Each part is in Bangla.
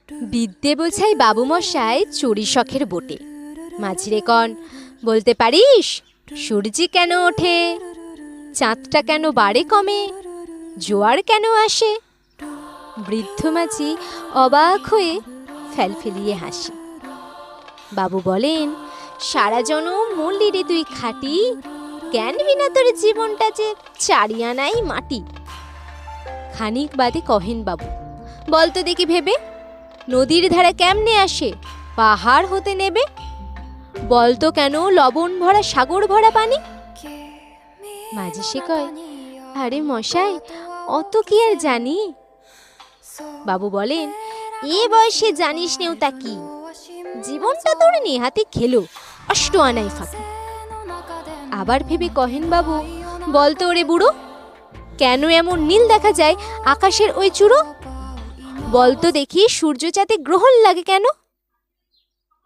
বিদ্যে বোঝাই বাবুমশাই চড়ি শখের বোটে। মাঝিরে কন, বলতে পারিস সূর্যি কেন ওঠে, চাঁদটা কেন বাড়ে কমে, জোয়ার কেন আসে? বৃদ্ধ মাঝি অবাক হয়ে ফেলফেলিয়ে হাসে। বাবু বলেন, সারা জনম মরলি রে তুই খাটি, জ্ঞান বিনা তোর জীবনটা যে চারিয়ানাই মাটি। খানিক বাদে কহেন বাবু, বলতো দেখি ভেবে, নদীর ধারে কেমনে আসে, পাহাড় হতে নেবে? বলতো কেন লবণ ভরা সাগর ভরা পানি? মাঝি সে কয়, আরে মশাই, অত কি আর জানি। বাবু বলেন, এ বয়সে জানিস নেও তা কি, জীবনটা তোর নেহাতি খেলো অষ্ট আনাই ফাঁকি। আবার ভেবে কহেন বাবু, বলতো ওরে বুড়ো, কেন এমন নীল দেখা যায় আকাশের ওই চূড়ো? বলতো দেখি সূর্য চাঁদে গ্রহণ লাগে কেন?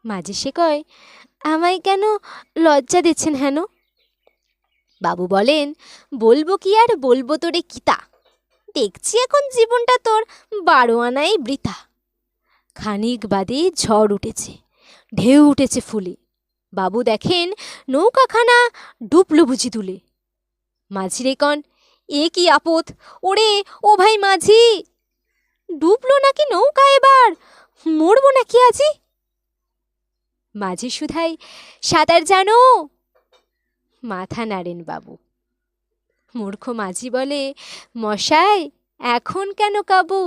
মাঝে সে কয়, আমায় কেন লজ্জা দিচ্ছেন হেন? বাবু বলেন, বলবো কি আর বলবো তোরে কিতা, দেখছি এখন জীবনটা তোর 12 আনাই বৃথা। খানিক বাদে ঝড় উঠেছে, ঢেউ উঠেছে ফুলে। বাবু দেখেন নৌকাখানা ডুবলো বুঝি তুলে। মাঝিরে কন, এ কি আপদ, ওরে ও ভাই মাঝি, ডুবলো নাকি নৌকা এবার, মরবো নাকি আজি? মাঝি শুধাই, সাঁতার জানো? মাথা নাড়েন বাবু। মূর্খ মাঝি বলে, মশাই এখন কেন কাবু,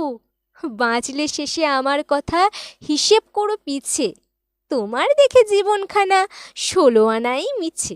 বাঁচলে শেষে আমার কথা হিসেব করো পিছে, তোমার দেখে জীবনখানা 16 আনাই মিছে।